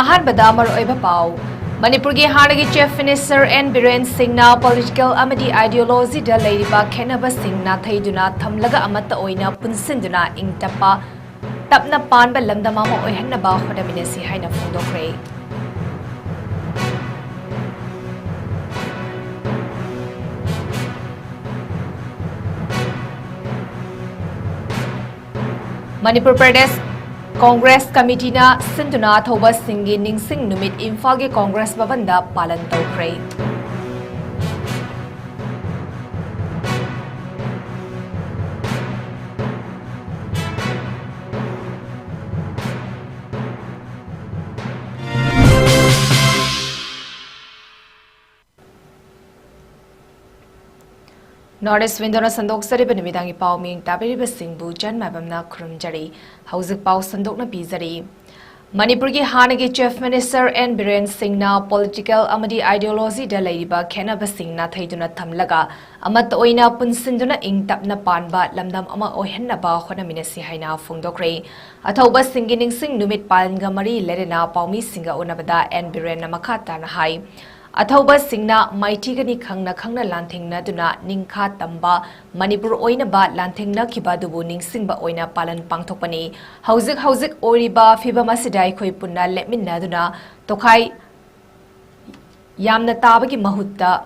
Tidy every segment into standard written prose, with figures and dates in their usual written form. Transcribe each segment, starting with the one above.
अहानबदा मरुओइबा पाउ मणिपुर की हानगी chief minister N Biren Singh political ideology खेनब नाथईदुना थमलगा अमत ओइना पुनसिंदुना इंगतप्पा तपना पानबा लमदम अमा ओइहन्नबा होदमिनेसी हाइना फोंदोखरे। मणिपुर प्रदेश कांग्रेस कमिटी सिंधुना थौबा सिंगी निंगसिंग नुमित इम्फाल के कांग्रेस भवन पालन तौख्रे। नॉर्थ ईस्ट विंडोना संदोक्सरिब निमिदांगी पाव मिंग ताबिरिब सिंहबु जन्मबमना खुरुमजरी हौजिक पाव संदोकना पीजरी। मणिपुर की हानगी chief minister N Biren Singh political ideology खेनब नाथईदुना थमलगा अमत ओइना पुनसिंदुना इंग तपना पानबा लमदम अमा ओइहन्नबा होदमिनेसी हाइना फोंदोखरे। अथौबा सिंगी निंगसिंग नुमित पालनगा मरी लेरेना पाउमी सिंगा उनबदा एन बीरेन मखा ताना हाई अथौबा सिंगना माइथिगनी खंगना खंगना लांथेंगनादुना निंखा तंबा मणिपुर ओइनबा लांथेंगनाखिबादुबु निंगसिंगबा ओइना पालन पांगथोकपनी हौजिक ओरिबा फिबम असिदा अखोइ पुन्ना लेमिन्नादुना तोखाई यामना ताबगी महुत्ता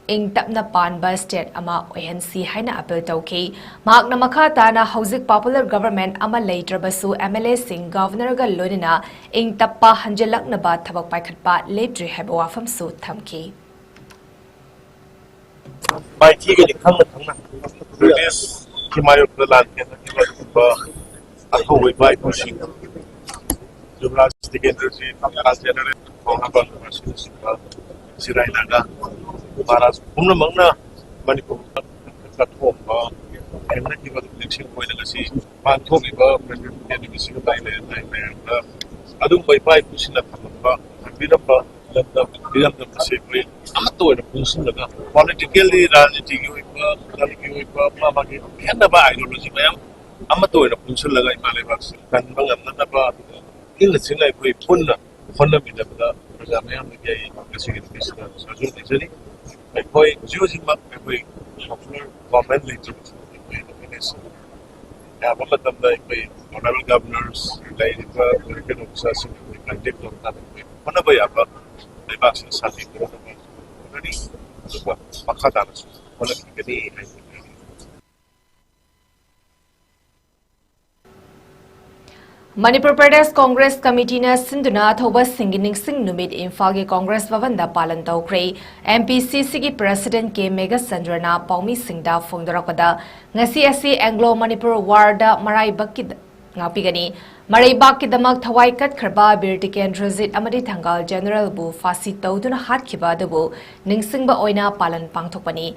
इंग तपना पानबा स्टेट अमा ओइहनसी हाइना अपील तौखी। महाकना मखा ताना हौजिक पॉपुलर गवर्नमेंट अमा लेट्रबसु एमएलए सिंह गवर्नरगा लोइना इंग तप्पा हंजलकनबा थबक पाइखटपा लेप्ट्री हैबा वाफमसु थमकी। माइथिगनि खंगना ब्रिटिश किमायोक लांथेना किबा अथौबै बाइपुसिंग जुबराज टिकेंद्रजी जनरल कोनाबन मसिसिबा सिराइनागा महाराज पुनः मंगना मणिपुर कथोंबा एमना की बात इलेक्शन कोइनगसी पांथोगिबा प्रेसिडेंट की सिगु ताइले अदुम बाइपाई पुसिना थमबा बिरबा लंदा बिरबा से कोइ अमतो न पुसिनगा पॉलिटिकली राजनीति की ओइबा राजनीति ओइबा मामागे खेनबा आइडियोलॉजी मयम अमतो न पुसिनलगा इमाले बाक्स कनबंग अमनबा इंग सिंगै कोइ पुन्ना फन्ना बिदबदा प्रजा मयम के गसिगे दिसना सजु दिसनी कोई जियोजिमक कोई पॉपुलर गवर्नमेंट लेटर या मतलब कोई honourable governors like American officers कोई कांटेक्ट होता है कोना भाई आप लेबाक से साथी करो ऑलरेडी तो पक्का था कोना कितनी मणिपुर प्रदेश कांग्रेस कमिटी सिंधुना थौबा सिंगी निंगसिंग नुमित इम्फाल के कांग्रेस भवन पालन तौख्रे। MPCC की प्रेसिडेंट के मेगा चंद्रना पाउमी सिंगदा फोंदोरकपदा ngasi asi Anglo Manipur war मराइबकी ngapigani मराइबाक किदमक थवाई कटखरबा बीर टिकेंद्र ज़ीत अमदी थंगाल जनरल बु फांसी तौदुना हातखिबा दबु निंगसिंगबा ओइना पालन पांगथोकपनी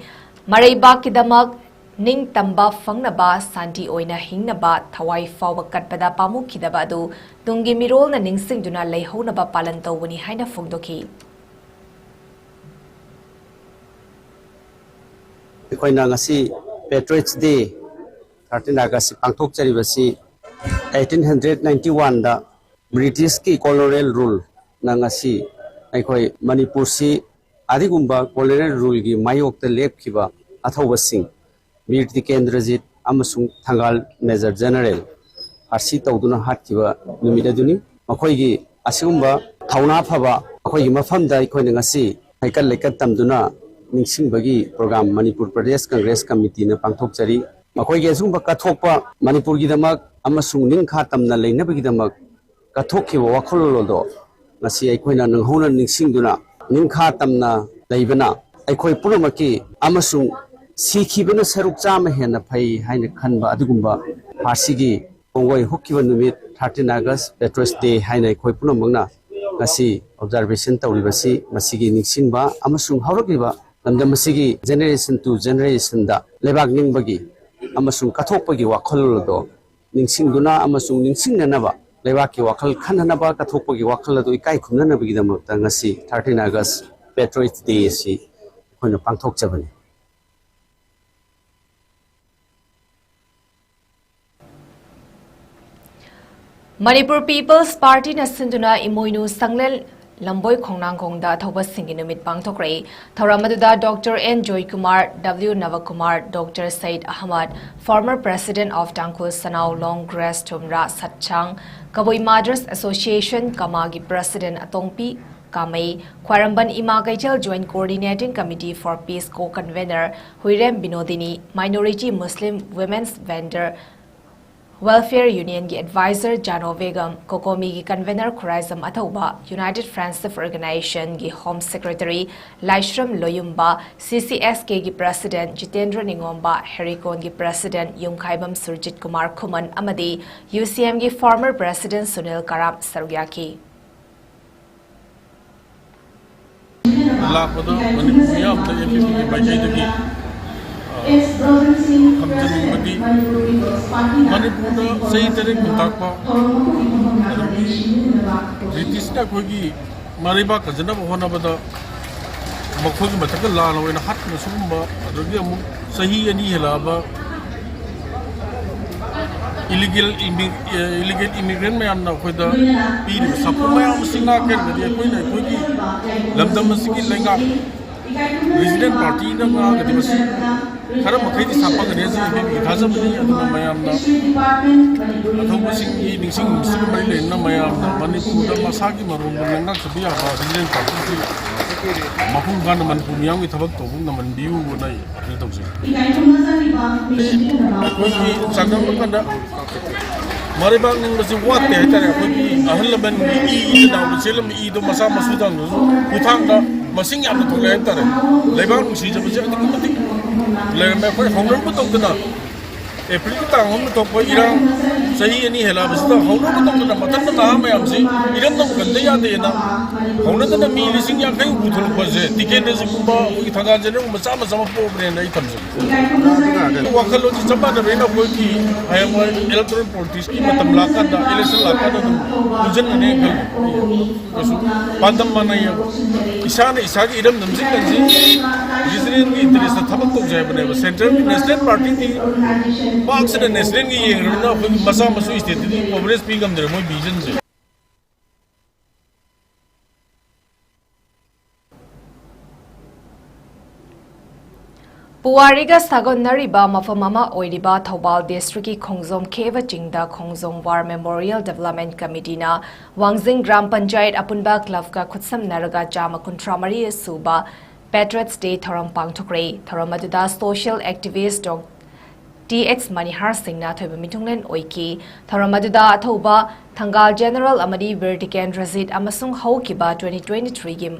मराइबाक किदमक निंग तंबा फंगनबा शांति ओइना हिंगनबा थवाई फाव कटपदा पामुखिदबा अदु तुंगी मिरोलना निंगसिंगदुना लेहौनबा पालन तौबनी हाइना फोंदोखी। अखोइना ngasi Patriots Day 13 August पांगथोकचरिबसी 1891 दा ब्रिटिश की colonial rule ना ngasi अखोइ मणिपुर सी आदिगुंबा colonial rule की मायोक्ता लेपखिबा अथौबसिंग बीर टिकेंद्रजीत अमसुंग थंगाल मेजर जनरल फांसी तौदुना हातखिबा नुमिदुनी मखोइगी असिगुंबा थौना फबा अखोइगी मफमदा अखोइना ngasi हाइकल लेकत तमदुना निंगसिंगबगी programme Manipur Pradesh Congress committee ने पांगथोकचरी मखोइगी असुंबा कथोकपा मणिपुर की दमक अमसुंग निंखा तमना लेनबगी दमक कथोकखिबा वाखलोलोदो ngasi अखोइना नंगहौना निंगसिंगदुना निंखा तमना लेबना अखोइ पुरमकी अमसुंग सीखिबना सरुक चाम हेना फै हाइना खनबा अदुगुंबा फांसीगी कोंगोय हुक्किबा नुमित 13 अगस्त पेट्रोस डे हाइना अखोइ पुनमंगना ngasi ऑब्जर्वेशन तौरिबसी मसिगी निंगसिंगबा अमसुंग हौरगिबा लमदम मसिगी जनरेशन टू जनरेशन दा लेबाक निंगबगी अमसुंग कथोकपगी वाखलोदो निंगसिंगदुना अमसुंग निंगसिंगनबा लेबाकी वाखल खननबा कथोकपगी वाखलदो इकाइ खुमननबगी दमकता ngasi 13 अगस्त Patriots day C अखोइना पांगथोकचबनी। Manipur People's Party na sinduna imoinu sanglel lamboi khongnangkhongda thoba singi numit pangthokrai thoramadda Dr. 𝐿𝐭𝐸 𝐻𝐿𝐴, Dr. Said Ahmad, former president of 𝗠𝗔𝗡𝗛 Long Grass Tumra Satchang, Kaboi Madras Association Kamagi President Atongpi Kamei, Khwaramban Ima Kaichel Joint Coordinating Committee for Peace Co-Convener Huirem Binodini, Minority Muslim Women's Vendor Welfare Union ki advisor Jano Begum, Kokomi ki convener Khuraizam Athauba, United Friendship Organization ki Home Secretary Laishram Loyumba, CCSK ki President Jitendra Ningomba, Herikon ki President 𝐿𝐿𝐴 amadi UCM ki former President Sunil Karam Sarugyaki. Manipur सही तरह मुताक़ा British ना कोई मारिबा कजना होना बता मखोग मतक लाल होना हाथ में सुबह रगे अमु सही यानी हिलाबा illegal immigrant में आना कोई दा पीर सबको मैं हम सिंगा कर दिया कोई ना कोई की लम्दम सिंगी लेंगा resident party ना आगे दिवस खरा मखई दी सापा गने जी भी खासा बनी अदुना मयामना अथौबसिंगी निसिंग मुस्लिम बरि लेना मयामना मणिपुर दा मसागी मरोम बंगा सबिया बा resident party की मफुम गान मनपुर मियाम की थबक तो बुंग मन बियु बनाई अपने तो से कोई की संगम कंदा मारे बाग निंग बसे वाते है तारे कोई की अहल बन ई दाव सेलम ई दो मसा मसूदा नो उथांग दा मसिंग याम तो ले तारे लेबांग सी जब जे अति ले मैं कोई होंगर को तो ना एप्रिल की तांग हम तो कोई इरान सही नहीं है ला बस तो होंगर को तो ना मतन ता मैं हमसे इरन तो गंदे याद है ना होने तो ना मी लिसिंग या कहीं बुथल को से टिकट से कुंबा की थगा जने मसा मसा पोब्रे नहीं थम से वकल जी जब ना बेना कोई की है वो इलेक्टोरल पॉलिटिक्स की मतलब लाका दा इलेक्शन लाका दा उजन ने गल बस पादम माना ये ईशान ईशा की इरम नमजिंग नजी जिसने की इंटरेस्ट थबक तो जाए बने सेंट्रल नेशनल पार्टी की बाक्स ने नेशनल की ये ना मसा मसु स्थिति की कांग्रेस पी गम दे मोय विजन से Puwariga sagonariba mafamama oiriba Thobal District ki 𝐶𝐢𝐯 chingda 𝐶𝐲 War Memorial Development Committee na Wangzing Gram Panchayat Apunba Club ka khutsam naraga chama kuntramari suba Patriots Day thoram pangthokre thoram aduda social activist TX Manihar Singh na thoiba mitunglen oiki thoram aduda athoba Thangal General amadi Vertican Razid amasung haukiba 2023 gi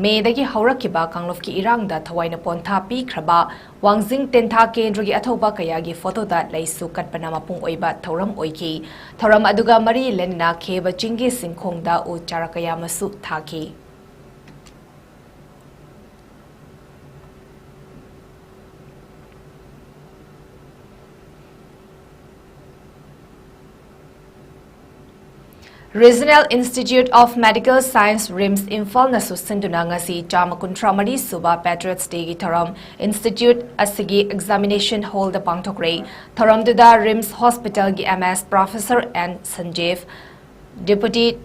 Medagi Haurakiba Kanglof ki Irangda Tawaina Ponta Pi Kraba Wangzing Tentha Kendrogi Athoba Kayagi photo that Laisu Katpanama Pung Oiba Thoram Oiki Thoram Aduga Mari Lenna Keba Jingi Singkongda U Charakayamasu Thaki Regional Institute of Medical Science RIMS Imphal na susinduna ngasi chama kuntramari suba Patriots Day gi thoram Institute asigi examination hall da pangthokre thoram duda RIMS Hospital gi MS Professor N Sanjeev Deputy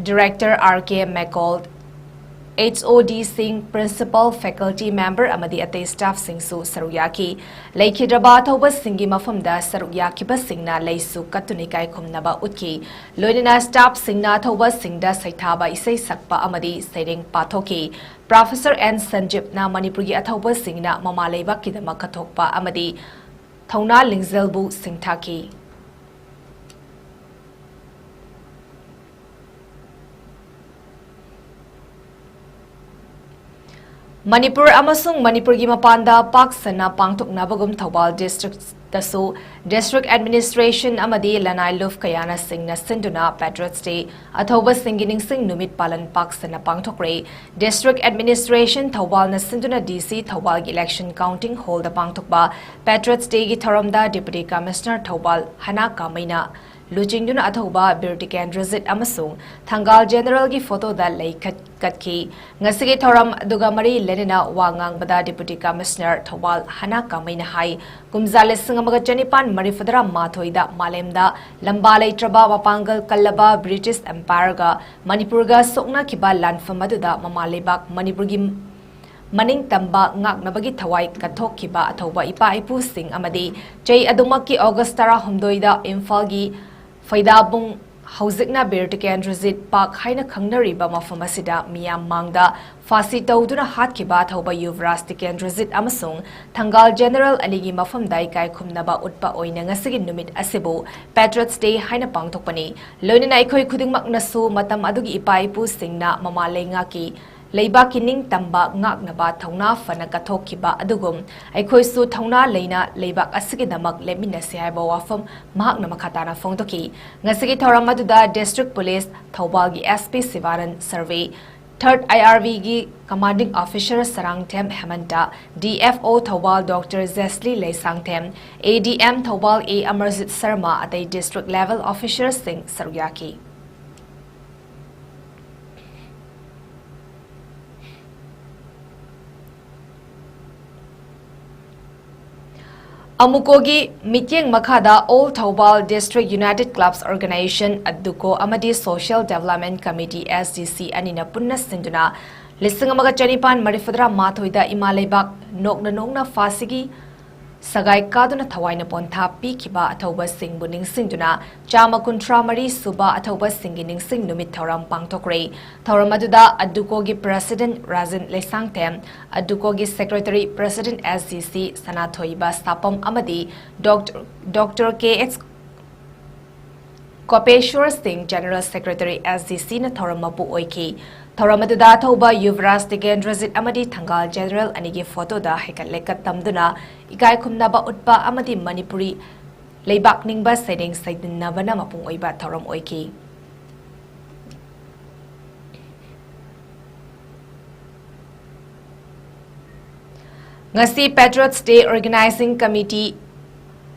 Director RK McCall HOD Singh Principal Faculty Member amadi ate staff singsu sarugyaki laikhidraba thoba singi mafamda sarugyaki ba singna leisu katunikai khumnaba utki loinina staff singna thoba singda saithaba isai sakpa amadi sering pathoki Professor N Sanjeev na Manipur gi athoba singna mama leiba kidama kathokpa amadi thongna lingzelbu singthaki Manipur amasung Manipur gi mapanda paksana pangthoknabagum Thobal District dasu District Administration amadi Lanai Luf Kayana Singh na sinduna Patriots Day athoba singining sing numit palan paksana pangthokre District Administration Thobal na sinduna DC Thobal gi election counting hall da pangthokba Patriots Day gi thoramda Deputy Commissioner Thobal Hana Kamaina luchingduna athoba bir 𝐶𝐞 𝐍𝐞𝐰𝐬 thangal general gi photo da lei katki ngasige thoram aduga mari lenina wangang bada deputy commissioner thawal hana kamaina hai kumzale singamaga chanipan marifadra mathoida malemda lamba leitraba wapangal kallaba British Empire ga Manipur ga sokna kiba lanfam aduda mamalebak Manipur gi maning tamba ngaknabagi thawai kathokkiba athoba ipa ipu sing amadi chei adumaki August 18 da Imphal gi faidabung hauzikna bir 𝐶𝐞 haina khangnariba mafam asida miyam mangda fasi tawduna hatkiba thoba yuvraj 𝐶𝐞 amasung thangal general anigi mafam dai kai khumnaba utpa oina ngasigi numit asibu Patriots Day haina pangthokpani loinina aikhoi khudingmak nasu matam adugi ipa ipu singna mamalenga ki leibaki ning tamba ngaknaba thauna fana kathokkiba adugum aikhoisu thauna leina leibak asigi damak leminase haiba wafam mahakna makhatana phongtoki ngasigi thoram aduda district police Thawbal gi SP Sivaran survey 3rd IRV gi commanding officer Sarangthem Hemanta DFO Thawbal Dr Zesli Leisangthem ADM Thawbal A Amarjit Sharma atai district level officers sing saryaki Amukogi meeting Makada All Thawbal District United Clubs Organization Aduko Amadi Social Development Committee SDC Anina Punna Sinduna Lisingamaga Chanipan Marifadra Mathoida Imalebak Nokna Fasigi Sagai Kaduna Thawaina Pontha Pikiba Athoba Sing Buning Singduna Chama Kuntra Mari Suba Athoba Singining Sing Numit Thoram Pangtokre Thoramaduda Adukogi President Razin Lesangthem Adukogi Secretary President SDC Sanathoiba Sapam Amadi Dr 𝐶𝐞𝐰𝐬 General Secretary SDC na Thoramapu Oiki Thoramaduda Thoba Yuvraj 𝐶𝐞𝐿 amadi Thangal General anigi photo da hekalekat tamduna ikai khumnaba utpa amadi Manipuri leibak ningba seding saidinabana mapung oiba thoram oiki ngasi Patriots Day Organizing Committee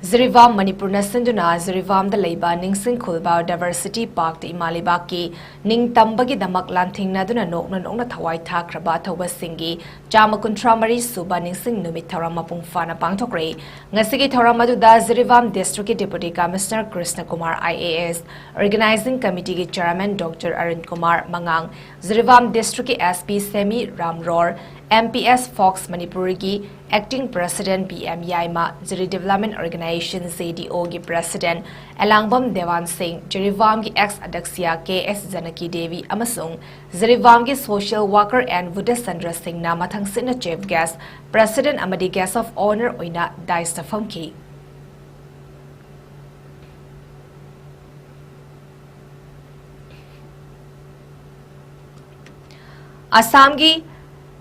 𝐍𝐞𝐰𝐬 Manipur na sinduna 𝐍𝐞𝐰𝐬 da leiba ningsing khulba Diversity Park da Imalibaki ning tambagi damak lanthing na duna nokna thawai thakraba thoba singi chama kuntra mari suba ningsing numit thoram mapung fana pangthokre ngasigi thoram aduda 𝐍𝐞𝐰𝐬 District Deputy Commissioner Krishna Kumar IAS Organizing Committee gi Chairman Dr Arun Kumar Mangang 𝐍𝐞𝐰𝐬 District SP Semi Ramror MPS Fox Manipur gi Acting President BM Yaima Jiri Development Organization ZDO gi President Elangbam Dewan Singh 𝐍𝐞𝐰𝐬 gi ex Adaksia KS Janaki Devi amasung 𝐍𝐞𝐰𝐬 gi Social Worker and Vudasandra Singh na mathang sina Chief Guest President amadi Guest of Honor oina daista famki Assam gi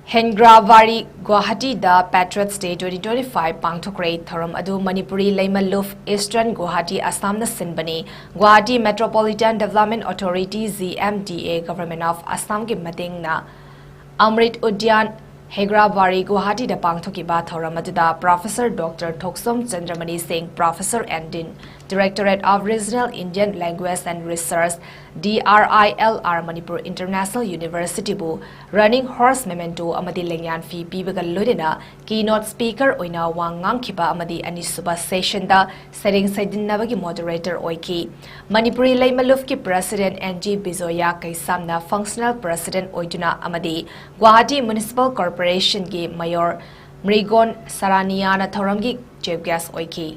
Hengrabari Guwahati da Patriots Day 2025 pangthokre thoram adu Manipuri Leimaluf Eastern Guwahati Assam na sinbani Guwahati Metropolitan Development Authority ZMDA Government of Assam gi mating na Amrit Udyan Hengrabari Guwahati da pangthokiba thoram adu da Professor Dr Thoksom Chandramani Singh Professor and Dean Directorate of Regional Indian Language and Research DRILR Manipur International University bu running horse memento amadi lengyan fee pibaga loidena keynote speaker oina wangang khiba amadi anisuba session da setting saidinabagi moderator oiki Manipuri Leimaluf ki President NG Bizoya Kaisamna functional president oiduna amadi Guwahati Municipal Corporation gi Mayor Mrigon Saraniana thoramgi chief guest oiki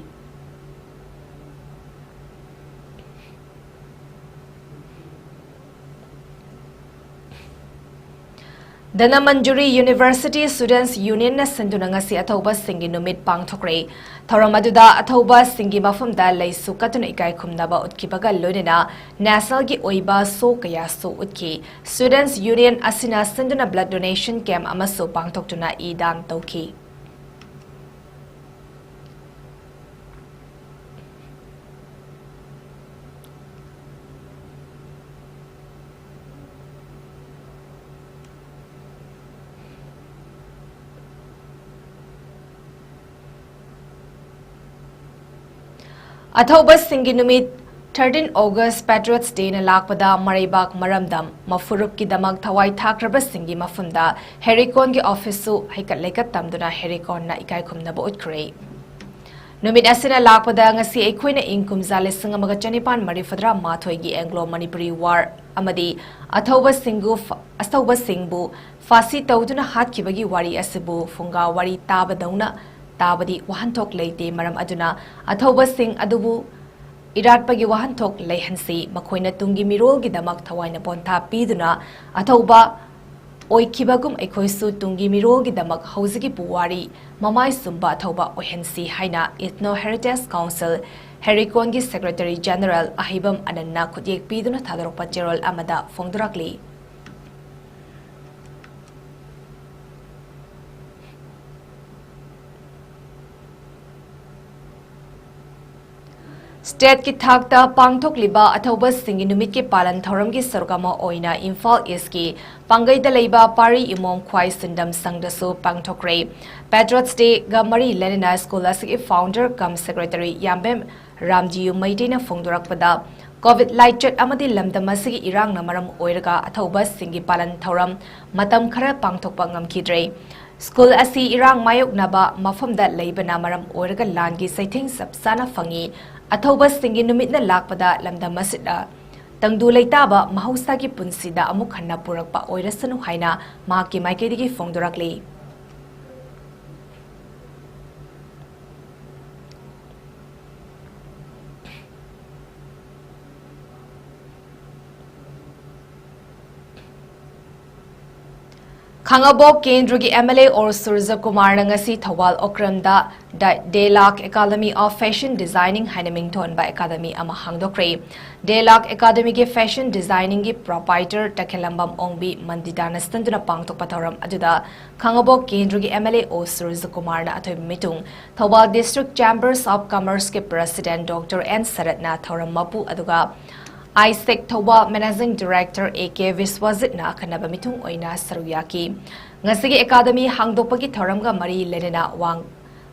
Danamanjuri University Students Union na sinduna ngasi athoba singi numit pangthokre thoram aduda athoba singi mafam da leisu katuna ikai khumnaba utkibaga loinena national gi oiba so kaya so utki Students Union asina sinduna blood donation camp amaso pangthoktuna idan tauki Athoba singi numit 13 August Patriots Day na lakpada Maribak Maramdam Mafuruk ki damag thawai thakraba singi mafunda Hericon gi office su haikat lekat tamduna Hericon na ikai khumna bo utkre Numit asina lakpada ngasi 𝐋𝐢𝐯𝐶 𝐶𝐞 𝐬𝐬 mathoi gi Anglo Manipuri War amadi athauba singbu fasi tawduna hatkibagi wari asibu funga wari tabadauna tabadi wahanthok leite maram aduna athauba sing adubu iratpagi wahanthok leihansi makhoina tungi mirol gi damak thawaina bontha piduna athauba oikibagum 𝐋𝐢𝐯 tungi mirol gi damak hauzigi puwari mamai sumba athauba ohensi haina Ethno Heritage Council Hericon gi Secretary General Ahibam Ananna khudiyek piduna thadorpa cherol amada fongdurakli State ki thakta pangthok liba athauba singi numit ke palan thoram gi sargama oina Imphal East ki pangai da leiba pari imom khwai sindam sangdasu pangthokre Patriots Day ga mari Lenina School asiki founder cum secretary Yambem Ramjiyu Maitena fongdorakpada COVID light amadi lamdam asigi irang na maram oiraga athauba singi palan thoram matam khara pangthokpa ngamkhidre School asi irang mayok naba mafamda leibana maram oiraga langi saithing sapsana fangi athauba singi numitna lakpada lamdam asida tangdu leitaba mahausa ki punsida amuk hanna purakpa oirasanu haina mahaki maikedi fongdorakli Khangabok Kendra gi MLA or 𝐶𝐸𝐯 ngasi thawal okramda 𝐷𝐿𝐴𝐸 Academy of Fashion Designing hainamingthon ba academy ama hangdokre 𝐷𝐿𝐴𝐸 Academy gi fashion designing gi proprietor takhelambam ongbi mandidana standuna pangtok pathoram aduda Khangabok Kendra gi MLA or 𝐶𝐸𝐯 na athoi mitung Thawal District Chambers of Commerce ki President Dr. N Saratna thoram mapu aduga ISEC Thoba Managing Director A.K. Viswajitna kanaba mitung oina saruyaki ngasigi academy hangdopagi thoramga mari lenena wang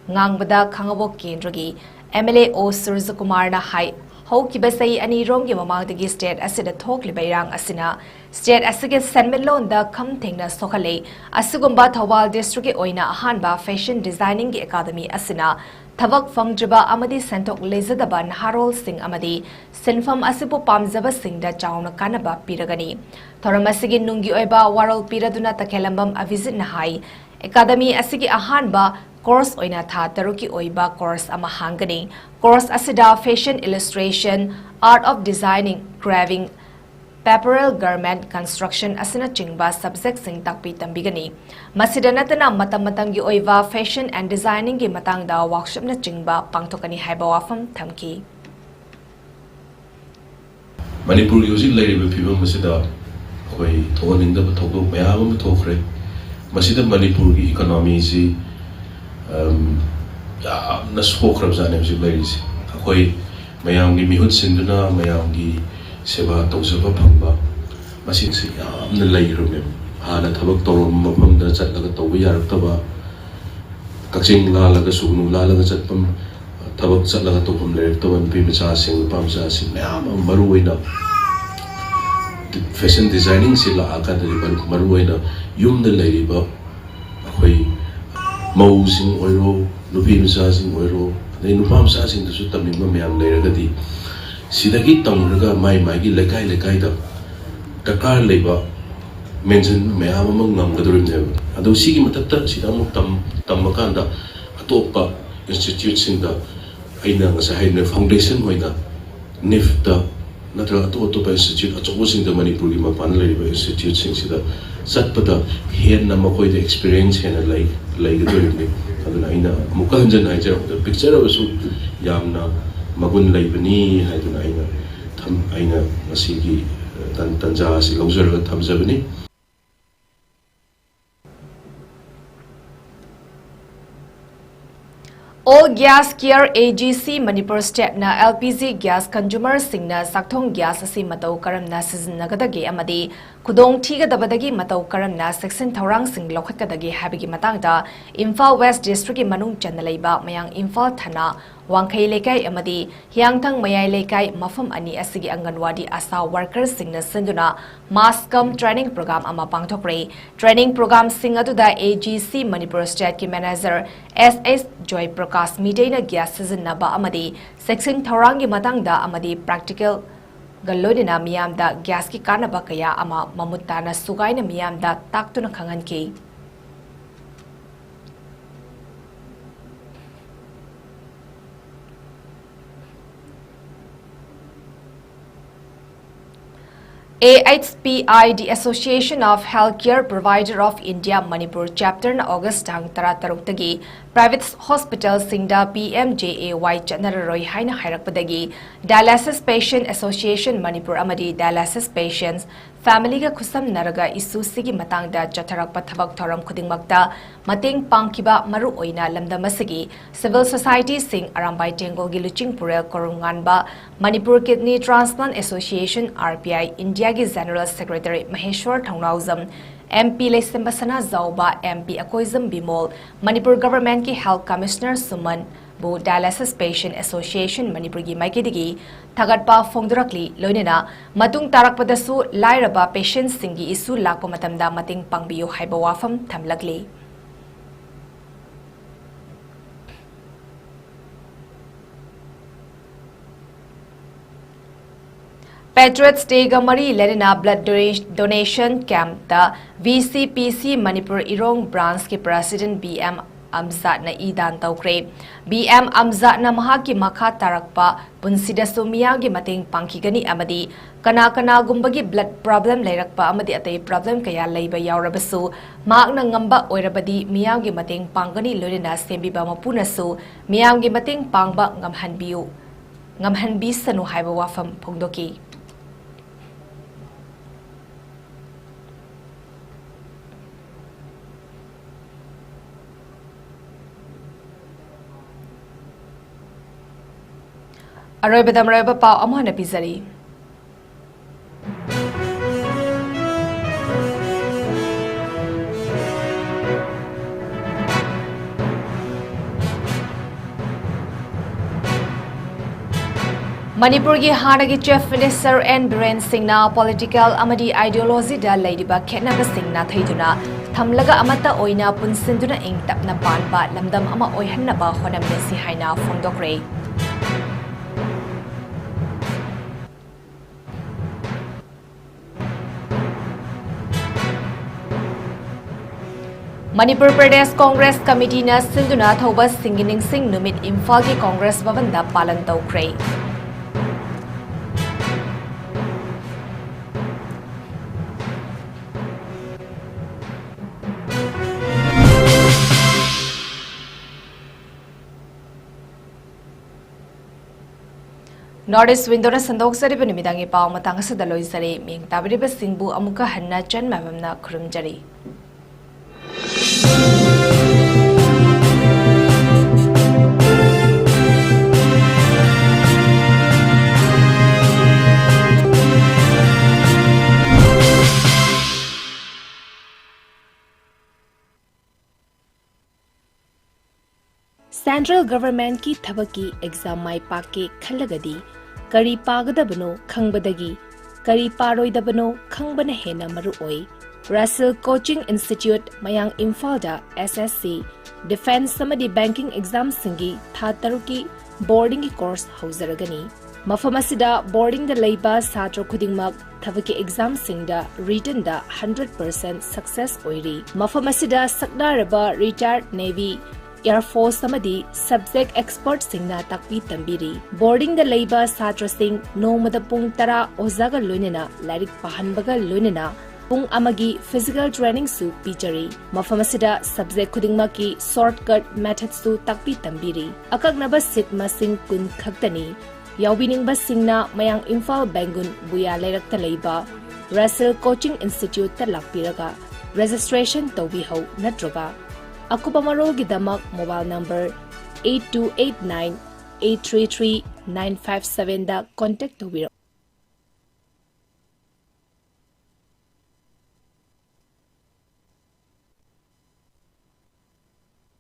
ngangbada Khangabok Kendra gi MLA O 𝐶𝐸𝐯 na hai hokibasai ani romgi mamangdagi state asida thokli bairang asina state asige senmelon da kham thengna sokhale asugumba Thawal district gi oina ahanba fashion designing gi academy asina Thabak fangjiba amadi sentok lezadaba naharol sing amadi sinfam asipu pamjaba singda chauna kanaba piragani thoram asigi nungi oiba warol piraduna takhelambam avisit nahai academy asigi ahanba course oina tha taruki oiba course ama hangani course asida fashion illustration art of designing carving apparel garment construction asina chingba subject sing takpi tambigani masida natana matam-matamgi oiva fashion and designing gi matangda workshop na chingba pangthokani haiba wafam thamki Manipur gi hojik lairiba phibam masida khoi thoninda ba thokdo mayam thokre masida Manipur gi economy si na sokhrab jane hojik lairisi khoi mayam gi mihut sinduna mayam gi Seba tawsaba phangba masing si yamna leirume hana thabak torom mafamda chatlaga tawba yaraktaba kakching lalaga sugnu lalaga chatpam thabak chatlaga tawpam leirtaba mpi macha sing pamcha sing mayam maruoina fashion designing si la akadari maruoina yumda leiriba akhoi mau sing oiro nupi macha sing oiro nei nupa macha sing dasu tamingma mayam leiragadi Sidagi tamraga mai gi lekai da takar leba mention mayam amang ngamgadurim neba ado sigi matatta sida mu tammakanda atopa institute sinda aina ngasa haina foundation hoina nif da natra atopa institute achobo sinda Manipur gi mapan leba institute sing sida satpada hen na makoi da experience hena lai gadurim ne aduna aina mukanjan haija da picture asu yamna magun laibani haiduna aina masigi tanja si lauzaraga thamjabani All gas care AGC Manipur State na LPG gas consumer singna sakthong gas asi matau karamna sizinnagadagi amadi khudong thigadabadagi matau karamna section thorang sing lokhatkadagi habigi matangda Imphal West District ki manung channa leiba mayang Imphal Thana Wangkai Lekai amadi Hiangthang Mayai Lekai mafam ani asigi Anganwadi asa workers singna sinduna mass come training program ama pangthokre. Training program sing aduda AGC Manipur State ki manager SS Joy Prakash Mitena gas season naba amadi section thorangi matangda amadi practical Galodina miyamda gas ki kanaba kaya ama mamutana sugaina miyamda taktuna khanganki. AHPI, the Association of Healthcare Provider of India Manipur chapter na August tang taratarugtagi private hospital singda PMJAY chanararoi haina hairakpadagi dialysis patient association Manipur amadi dialysis patients family ga khusam naraga isu sigi matangda chatharakpa thabak thoram khudingmakta mating pangkiba maru oina lamdamasigi civil society sing arambai tengol gi luching purel korunganba Manipur Kidney Transplant Association RPI India gi General Secretary Maheshwar Thongnawjam MP Lesembasana Zauba MP 𝐋𝐢𝐯𝐞 Manipur Government ki Health Commissioner Suman bu Dialysis Patient Association Manipur gi maikidigi thagatpa phongdurakli loinena matung tarakpadasu lairaba patients singi isu lakpa matamda mating pangbiyu haiba wafam thamlakli. Patriots Day Gamari Lerina blood donation camp the VCPC Manipur Irong branch ki President BM Amzat na idan taukre. BM Amzat na mahaki makha tarakpa punsida sumiyagi mating pangkigani amadi kana gumbagi blood problem leirakpa amadi atay problem kaya leiba yaurabasu maak na ngamba oirabadi miyagi mating pangani lorina sembiba mapunasu miyagi mating pangba ngamhanbi sanu haiba wafam phongdoki. Aroy pa amo na pizari. Manipur gi hanagi Chief Minister 𝗠𝗔𝗡𝗏𝗏 𝐍𝐞𝐰𝐬 political amadi ideology da leidiba khetnaba singna thaiduna thamlaga amata oina punsinduna ingtapna banba lamdam ama oihannaba honamnesi haina phongdokre. Manipur Pradesh Congress Committee na sinduna thauba singining sing numit Imphal ki Congress Bhavan da palan tawkre. Northeast window na sandok sari panimidangi pao matang sa daloy sari ming tabiriba singbu amuka hanna chan mabamna khurumjari. Central government ki thabaki exam mai pake khallagadi kari pagadabano khangbadagi kari paroidabano khangbana hena maru oi. Russell Coaching Institute mayang Imphal SSC Defense samadi banking exam singi tha taruki boarding ki course hauzaragani. Mafamasida boarding da leiba satro khudingmak thabaki exam singda written da 100% success oiri. Mafamasida sakdaraba retired Navy Air Force samadi subject expert singna takpi tambiri. Boarding da leiba satra sing nomada pung tara ozaga loinena larik pahanbaga loinena pung amagi physical training su pichari. Mafamasida subject khudingmaki shortcut method su takpi tambiri. Akagnaba sit masing kun khaktani. Yaubining basingna mayang Imphal Bangun buya leirakta leiba Russell Coaching Institute ta lakpiraga registration tawbihau natroga. Akupa marol gidamak mobile number 8289 833 957 da contact tawbiro.